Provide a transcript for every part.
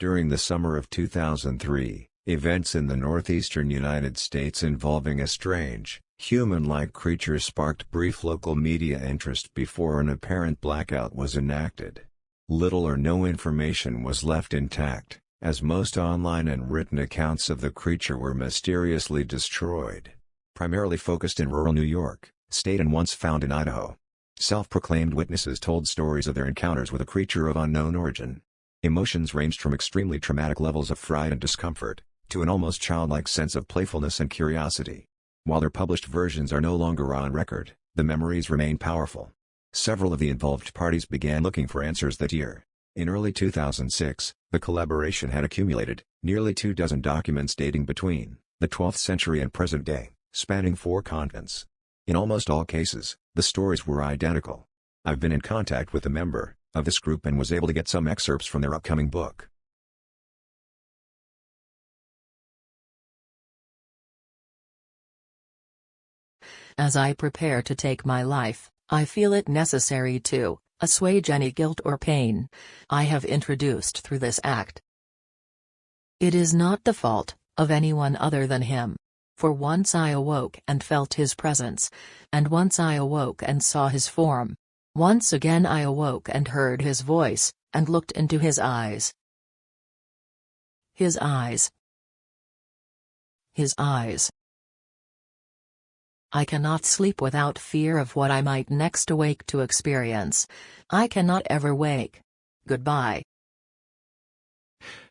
During the summer of 2003, events in the northeastern United States involving a strange, human-like creature sparked brief local media interest before an apparent blackout was enacted. Little or no information was left intact, as most online and written accounts of the creature were mysteriously destroyed. Primarily focused in rural New York State and once found in Idaho. Self-proclaimed witnesses told stories of their encounters with a creature of unknown origin. Emotions ranged from extremely traumatic levels of fright and discomfort, to an almost childlike sense of playfulness and curiosity. While their published versions are no longer on record, the memories remain powerful. Several of the involved parties began looking for answers that year. In early 2006, the collaboration had accumulated nearly 24 documents dating between the 12th century and present day, spanning 4 continents. In almost all cases, the stories were identical. I've been in contact with a member of this group and was able to get some excerpts from their upcoming book. As I prepare to take my life, I feel it necessary to assuage any guilt or pain I have introduced through this act. It is not the fault of anyone other than him. For once I awoke and felt his presence, and once I awoke and saw his form. Once again I awoke and heard his voice, and looked into his eyes. His eyes. His eyes. I cannot sleep without fear of what I might next awake to experience. I cannot ever wake. Goodbye.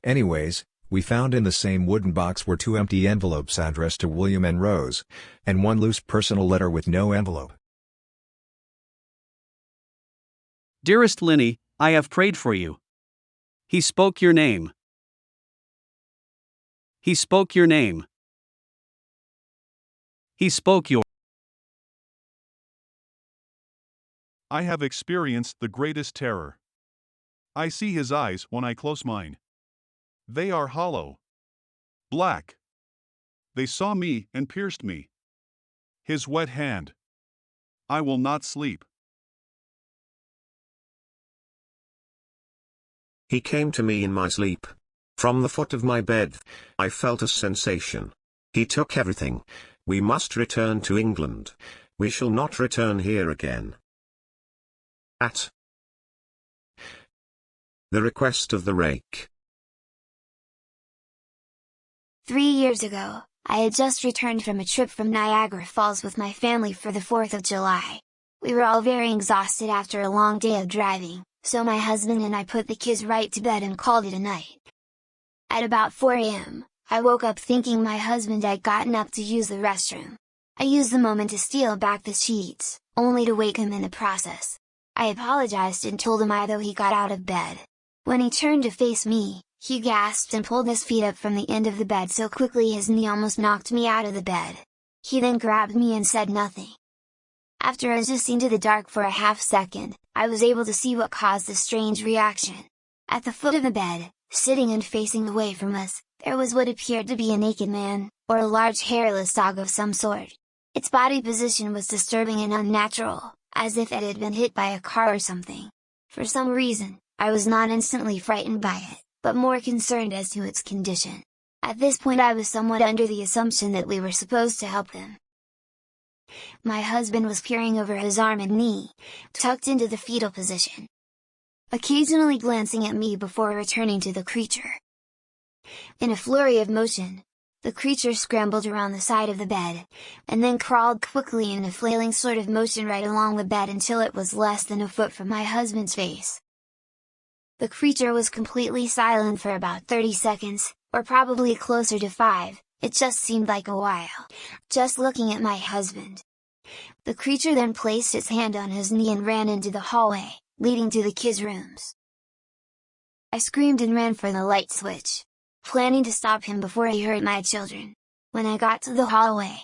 Anyways, we found in the same wooden box were 2 empty envelopes addressed to William and Rose, and 1 loose personal letter with no envelope. Dearest Linny, I have prayed for you. He spoke your name. He spoke your name. He spoke your. I have experienced the greatest terror. I see his eyes when I close mine. They are hollow. Black. They saw me and pierced me. His wet hand. I will not sleep. He came to me in my sleep. From the foot of my bed, I felt a sensation. He took everything. We must return to England. We shall not return here again. At the request of the Rake. 3 years ago, I had just returned from a trip from Niagara Falls with my family for the 4th of July. We were all very exhausted after a long day of driving, so my husband and I put the kids right to bed and called it a night. At about 4 a.m., I woke up thinking my husband had gotten up to use the restroom. I used the moment to steal back the sheets, only to wake him in the process. I apologized and told him though he got out of bed. When he turned to face me, he gasped and pulled his feet up from the end of the bed so quickly his knee almost knocked me out of the bed. He then grabbed me and said nothing. After adjusting to the dark for a half second, I was able to see what caused the strange reaction. At the foot of the bed, sitting and facing away from us, there was what appeared to be a naked man, or a large hairless dog of some sort. Its body position was disturbing and unnatural, as if it had been hit by a car or something. For some reason, I was not instantly frightened by it, but more concerned as to its condition. At this point I was somewhat under the assumption that we were supposed to help them. My husband was peering over his arm and knee, tucked into the fetal position, occasionally glancing at me before returning to the creature. In a flurry of motion, the creature scrambled around the side of the bed, and then crawled quickly in a flailing sort of motion right along the bed until it was less than a foot from my husband's face. The creature was completely silent for about 30 seconds, or probably closer to 5, it just seemed like a while, just looking at my husband. The creature then placed its hand on his knee and ran into the hallway, leading to the kids' rooms. I screamed and ran for the light switch, planning to stop him before he hurt my children. When I got to the hallway,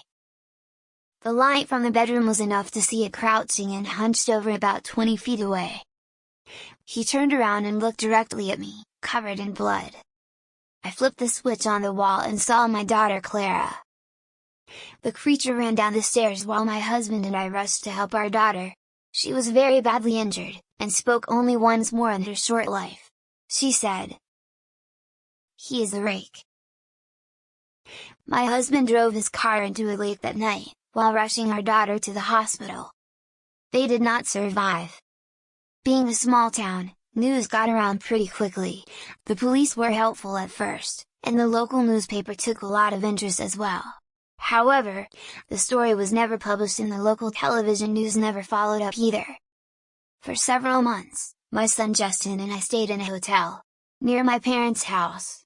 the light from the bedroom was enough to see it crouching and hunched over about 20 feet away. He turned around and looked directly at me, covered in blood. I flipped the switch on the wall and saw my daughter Clara. The creature ran down the stairs while my husband and I rushed to help our daughter. She was very badly injured, and spoke only once more in her short life. She said, He is the Rake. My husband drove his car into a lake that night, while rushing our daughter to the hospital. They did not survive. Being a small town, news got around pretty quickly. The police were helpful at first, and the local newspaper took a lot of interest as well. However, the story was never published and the local television news never followed up either. For several months, my son Justin and I stayed in a hotel, near my parents' house.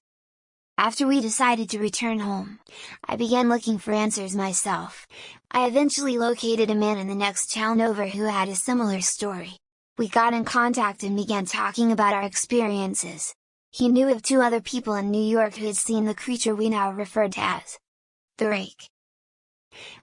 After we decided to return home, I began looking for answers myself. I eventually located a man in the next town over who had a similar story. We got in contact and began talking about our experiences. He knew of 2 other people in New York who had seen the creature we now referred to as the Rake.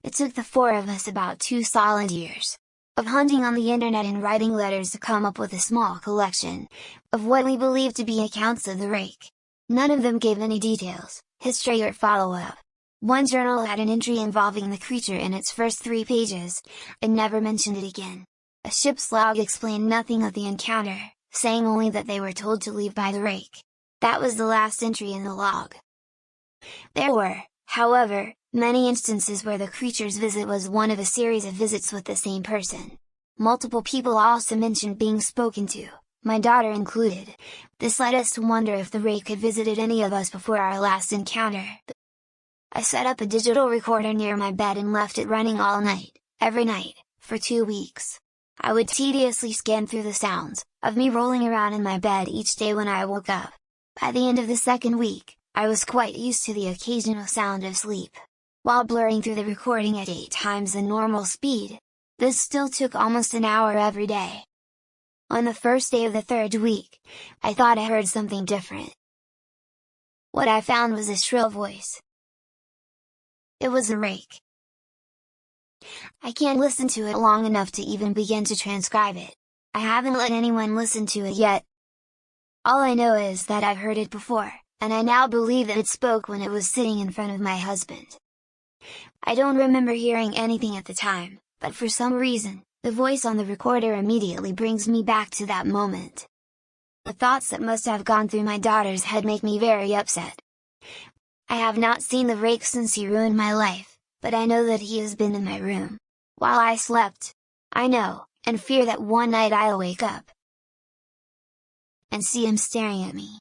It took the 4 of us about 2 solid years of hunting on the internet and writing letters to come up with a small collection of what we believed to be accounts of the Rake. None of them gave any details, history or follow-up. One journal had an entry involving the creature in its first 3 pages, and never mentioned it again. A ship's log explained nothing of the encounter, saying only that they were told to leave by the Rake. That was the last entry in the log. There were, however, many instances where the creature's visit was one of a series of visits with the same person. Multiple people also mentioned being spoken to, my daughter included. This led us to wonder if the Rake had visited any of us before our last encounter. I set up a digital recorder near my bed and left it running all night, every night, for 2 weeks. I would tediously scan through the sounds of me rolling around in my bed each day when I woke up. By the end of the 2nd week, I was quite used to the occasional sound of sleep, while blurring through the recording at 8 times the normal speed. This still took almost an hour every day. On the first day of the 3rd week, I thought I heard something different. What I found was a shrill voice. It was a Rake. I can't listen to it long enough to even begin to transcribe it. I haven't let anyone listen to it yet. All I know is that I've heard it before, and I now believe that it spoke when it was sitting in front of my husband. I don't remember hearing anything at the time, but for some reason, the voice on the recorder immediately brings me back to that moment. The thoughts that must have gone through my daughter's head make me very upset. I have not seen the Rake since he ruined my life, but I know that he has been in my room while I slept. I know, and fear that one night I'll wake up and see him staring at me.